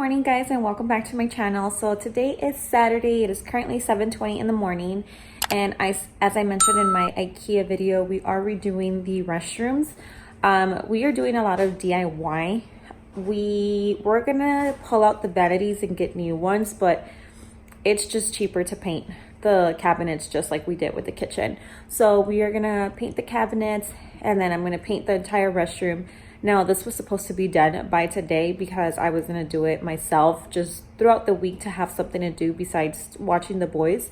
morning, guys, and welcome back to my channel. So today is Saturday. It is currently 7:20 in the morning, and as I mentioned in my IKEA video, we are redoing the restrooms. We are doing a lot of DIY. We're gonna pull out the vanities and get new ones, but it's just cheaper to paint the cabinets just like we did with the kitchen. So we are gonna paint the cabinets, and then I'm gonna paint the entire restroom. Now, this was supposed to be done by today because I was gonna do it myself just throughout the week to have something to do besides watching the boys.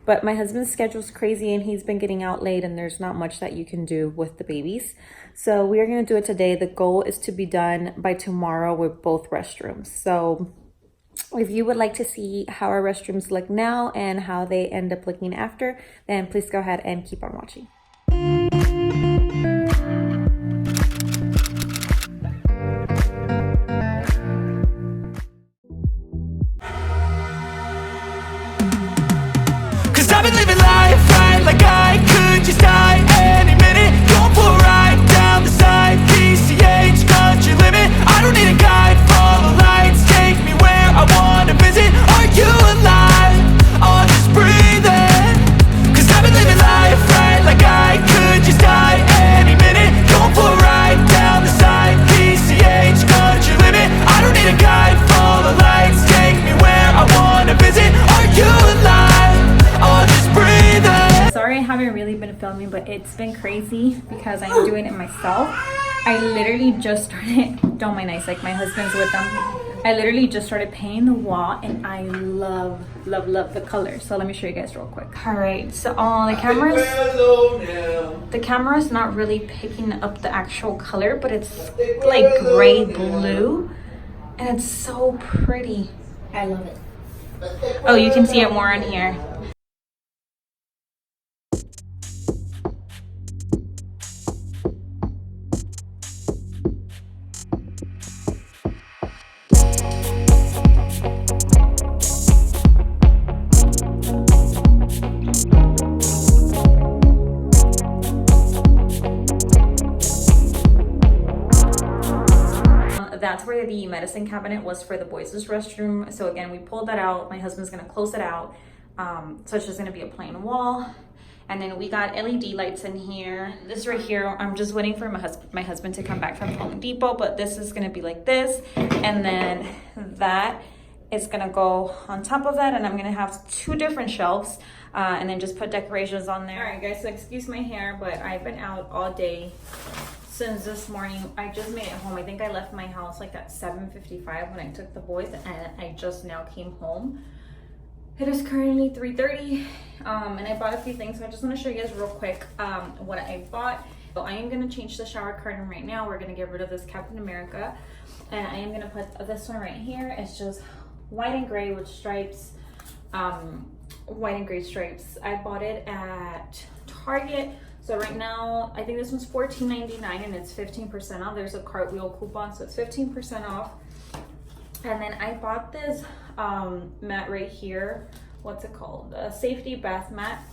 But my husband's schedule's crazy and he's been getting out late, and there's not much that you can do with the babies. So we are gonna do it today. The goal is to be done by tomorrow with both restrooms. So if you would like to see how our restrooms look now and how they end up looking after, then please go ahead and keep on watching. I've been living life right like I could just die any minute. Going for a ride down the side, PCH, country limit. I don't need a guide, follow lights, take me where I wanna visit. Are you alive? Or just breathing? Cause I've been living life right like I could just die any minute. Going for a ride down the side, PCH, country limit. I don't need a guide, follow lights, take me where I wanna visit. Are you alive? Sorry I haven't really been filming, but it's been crazy because I'm doing it myself. I literally just started, don't mind nice, like my husband's with them. I literally just started painting the wall, and I love the color. So let me show you guys real quick. All right, so the camera's not really picking up the actual color, but it's like gray blue, and it's so pretty. I love it. Oh, you can see it more on here. That's where the medicine cabinet was for the boys' restroom. So again, we pulled that out. My husband's gonna close it out. So it's just gonna be a plain wall. And then we got LED lights in here. This right here, I'm just waiting for my husband to come back from Home Depot, but this is gonna be like this. And then that is gonna go on top of that. And I'm gonna have two different shelves and then just put decorations on there. All right, guys, so excuse my hair, but I've been out all day. Since this morning. I just made it home. I think I left my house like at 7:55 when I took the boys, and I just now came home. It is currently 3:30, and I bought a few things, so I just want to show you guys real quick what I bought. So I am going to change the shower curtain right now. We're going to get rid of this Captain America, and I am going to put this one right here. It's just white and gray with stripes, white and gray stripes. I bought it at Target. So right now, I think this one's $14.99 and it's 15% off. There's a cartwheel coupon, so it's 15% off. And then I bought this mat right here. What's it called? A safety bath mat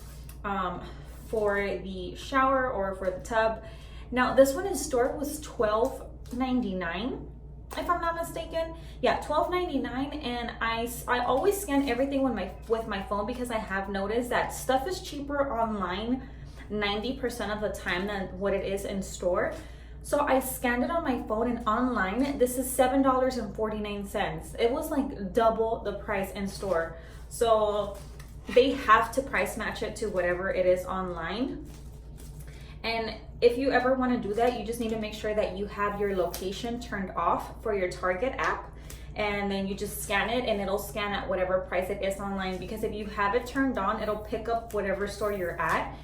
for the shower or for the tub. Now this one in store was $12.99, if I'm not mistaken. Yeah, $12.99, and I always scan everything with my phone because I have noticed that stuff is cheaper online 90% of the time than what it is in store. So I scanned it on my phone, and online this is $7.49. It was like double the price in store. So they have to price match it to whatever it is online. And if you ever want to do that, you just need to make sure that you have your location turned off for your Target app, and then you just scan it and it'll scan at whatever price it is online. Because if you have it turned on, it'll pick up whatever store you're at,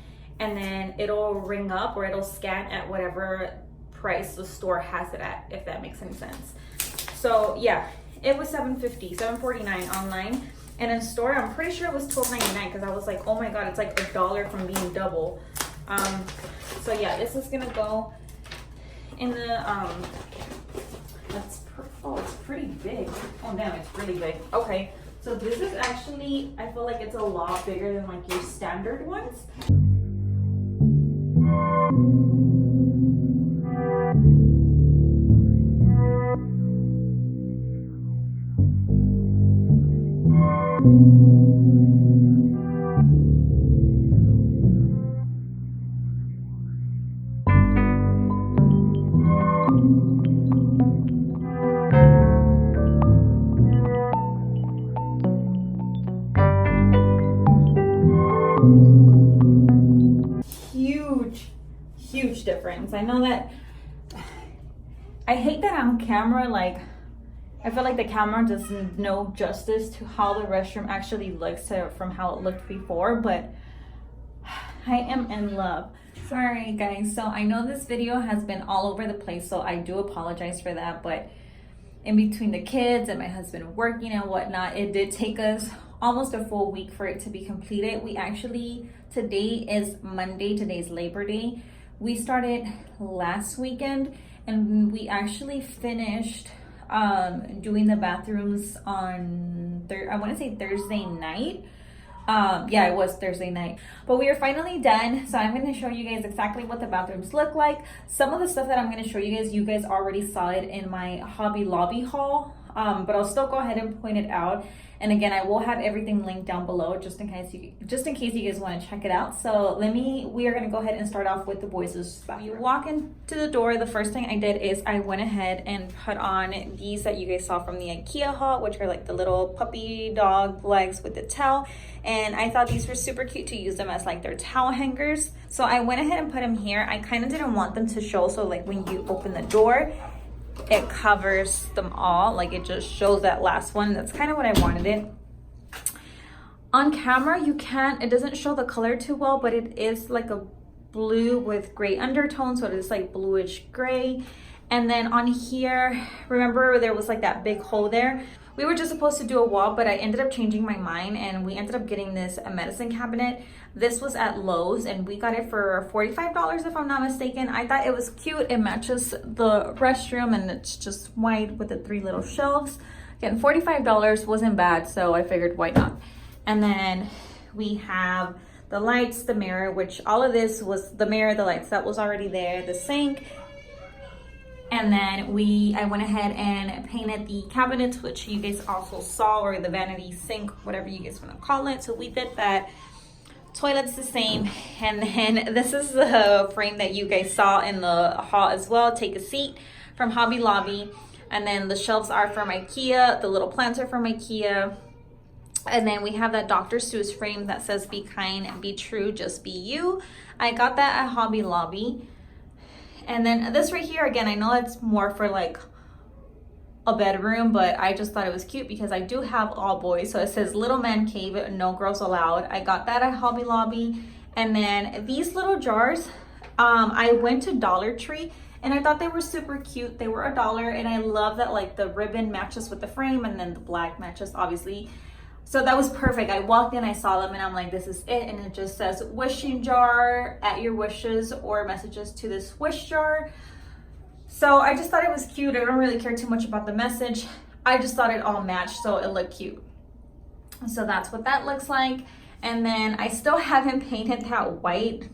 and then it'll ring up or it'll scan at whatever price the store has it at, if that makes any sense. So yeah, it was $7.49 online, and in store I'm pretty sure it was $12.99 because I was like, oh my god, it's like $1 from being double. So yeah, this is gonna go in the it's pretty big. Oh damn, it's really big. Okay, so this is actually, I feel like it's a lot bigger than like your standard ones. Huge difference. I know that I hate that on camera, like I feel like the camera does no justice to how the restroom actually looks from how it looked before, but I am in love. Sorry guys, so I know this video has been all over the place, so I do apologize for that, but in between the kids and my husband working and whatnot, it did take us almost a full week for it to be completed. We actually, today is Monday, today's Labor Day. We started last weekend and we actually finished doing the bathrooms on I want to say Thursday night. Yeah, it was Thursday night, but we are finally done. So I'm going to show you guys exactly what the bathrooms look like. Some of the stuff that I'm going to show you guys already saw it in my Hobby Lobby haul, but I'll still go ahead and point it out. And again, I will have everything linked down below just in case you guys want to check it out. So we are going to go ahead and start off with the boys' bathroom. You walk into the door, the first thing I did is I went ahead and put on these that you guys saw from the IKEA haul, which are like the little puppy dog legs with the towel. And I thought these were super cute to use them as like their towel hangers. So I went ahead and put them here. I kind of didn't want them to show, so like when you open the door, it covers them all, like it just shows that last one. That's kind of what I wanted it. On camera it doesn't show the color too well, but it is like a blue with gray undertone, so it is like bluish gray. And then on here, remember there was like that big hole there. We were just supposed to do a wall, but I ended up changing my mind and we ended up getting this medicine cabinet. This was at Lowe's and we got it for $45 if I'm not mistaken. I thought it was cute. It matches the restroom and it's just white with the 3 little shelves. Again, $45 wasn't bad, so I figured why not. And then we have the lights, the mirror, which all of this was the mirror, the lights, that was already there, the sink. And then I went ahead and painted the cabinets, which you guys also saw, or the vanity sink, whatever you guys want to call it. So we did that. Toilet's the same. And then this is the frame that you guys saw in the haul as well. Take a seat from Hobby Lobby. And then the shelves are from IKEA. The little plants are from IKEA. And then we have that Dr. Seuss frame that says be kind, be true, just be you. I got that at Hobby Lobby. And then this right here, again, I know it's more for like a bedroom, but I just thought it was cute because I do have all boys. So it says little man cave, no girls allowed. I got that at Hobby Lobby. And then these little jars, I went to Dollar Tree and I thought they were super cute. They were $1, and I love that like the ribbon matches with the frame and then the black matches obviously. So that was perfect. I walked in, I saw them, and I'm like, this is it. And it just says wishing jar, at your wishes, or messages to this wish jar. So I just thought it was cute. I don't really care too much about the message. I just thought it all matched, so it looked cute. So that's what that looks like. And then I still haven't painted that white.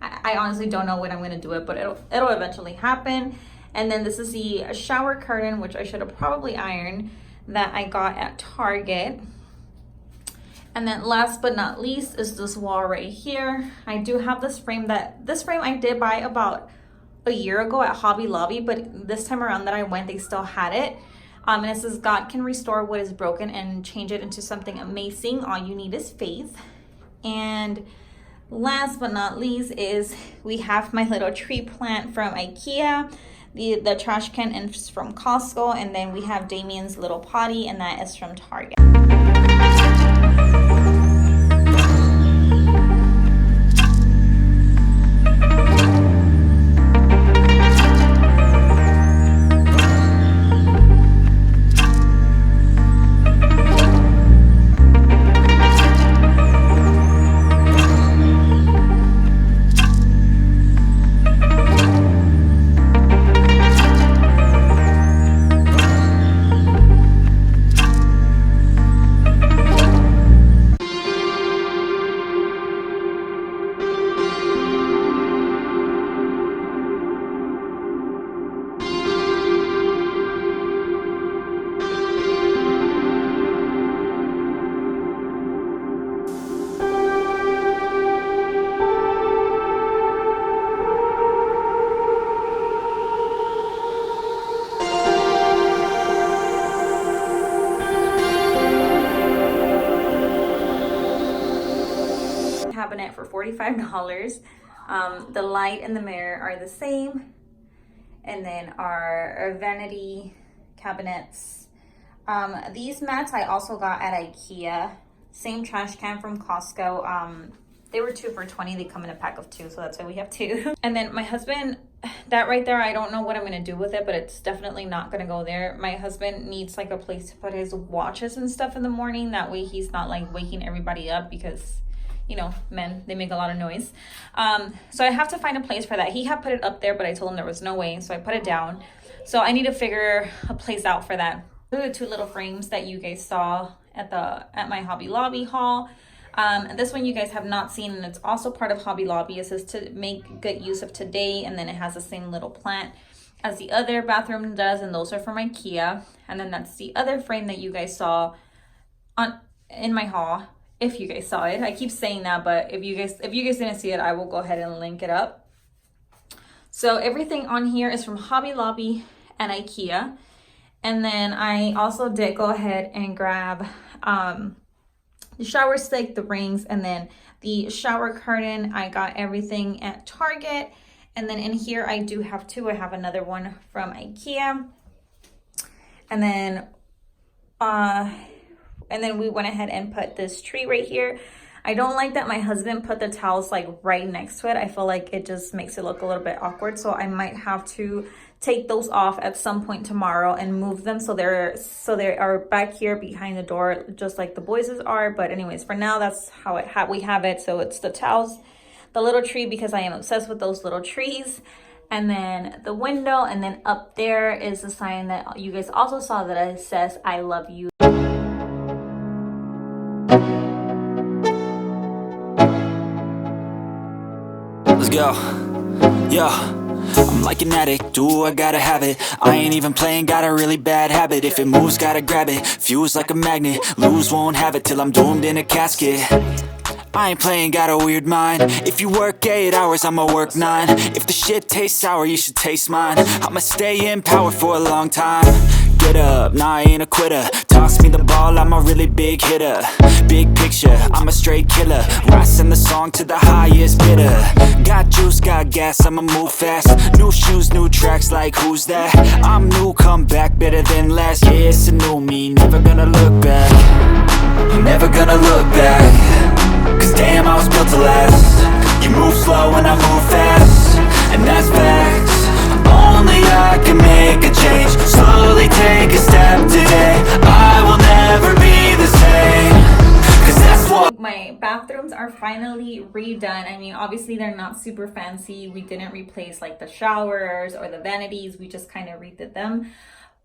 I honestly don't know when I'm gonna do it, but it'll eventually happen. And then this is the shower curtain, which I should have probably ironed, that I got at Target. And then last but not least is this wall right here. I do have this frame I did buy about a year ago at Hobby Lobby, but this time around that I went, they still had it. And it says God can restore what is broken and change it into something amazing. All you need is faith. And last but not least is we have my little tree plant from IKEA. The trash can is from Costco, and then we have Damien's little potty, and that is from Target. cabinet for $45. The light and the mirror are the same. And then our vanity cabinets. These mats I also got at IKEA. Same trash can from Costco. They were 2 for $20. They come in a pack of 2, so that's why we have 2. And then my husband, that right there, I don't know what I'm gonna do with it, but it's definitely not gonna go there. My husband needs like a place to put his watches and stuff in the morning. That way he's not like waking everybody up, because you know, men, they make a lot of noise. So I have to find a place for that. He had put it up there, but I told him there was no way, so I put it down. So I need to figure a place out for that. Those are the 2 little frames that you guys saw at my Hobby Lobby haul. This one you guys have not seen, and it's also part of Hobby Lobby. It says to make good use of today, and then it has the same little plant as the other bathroom does, and those are from IKEA. And then that's the other frame that you guys saw in my haul. If you guys saw it, I keep saying that, but if you guys didn't see it, I will go ahead and link it up. So everything on here is from Hobby Lobby and IKEA. And then I also did go ahead and grab the shower stick, the rings, and then the shower curtain. I got everything at Target. And then in here I do have 2. I have another one from IKEA. And then we went ahead and put this tree right here. I don't like that my husband put the towels like right next to it. I feel like it just makes it look a little bit awkward. So I might have to take those off at some point tomorrow and move them so they are back here behind the door, just like the boys' are. But anyways, for now, that's how we have it. So it's the towels, the little tree, because I am obsessed with those little trees, and then the window, and then up there is a sign that you guys also saw that it says I love you. Let's go. Yeah. I'm like an addict, ooh, I gotta have it. I ain't even playing, got a really bad habit. If it moves, gotta grab it, fuse like a magnet. Lose, won't have it till I'm doomed in a casket. I ain't playing, got a weird mind. If you work 8 hours, I'ma work 9. If the shit tastes sour, you should taste mine. I'ma stay in power for a long time. Get up, nah, I ain't a quitter. Toss me the ball, I'm a really big hitter. Big picture, I'm a straight killer. Rising the song to the highest bidder. Got juice, got gas, I'ma move fast. New shoes, new tracks, like who's that? I'm new, come back, better than last. Yeah, it's a new me, never gonna look back. I'm never gonna look back. Cause damn, I was built to last. You move slow and I move fast, and that's facts. Only I can make a change. Slowly take a step today. I will never be the same. Cause that's what my bathrooms are finally redone. I mean, obviously they're not super fancy. We didn't replace like the showers or the vanities. We just kind of redid them.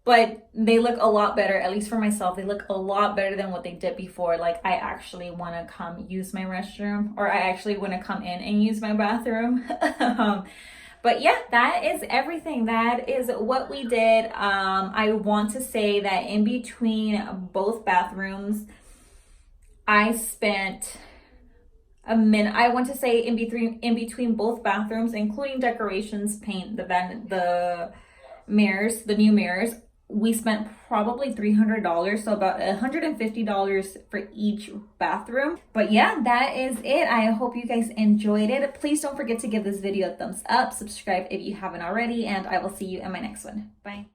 But they look a lot better, at least for myself. They look a lot better than what they did before. Like, I actually want to come use my restroom, or I actually want to come in and use my bathroom. But yeah, that is everything. That is what we did. I want to say that in between both bathrooms, I spent a minute. I want to say in between both bathrooms, including decorations, paint, the mirrors, the new mirrors, we spent probably $300, so about $150 for each bathroom. But yeah, that is it. I hope you guys enjoyed it. Please don't forget to give this video a thumbs up, subscribe if you haven't already, and I will see you in my next one. Bye.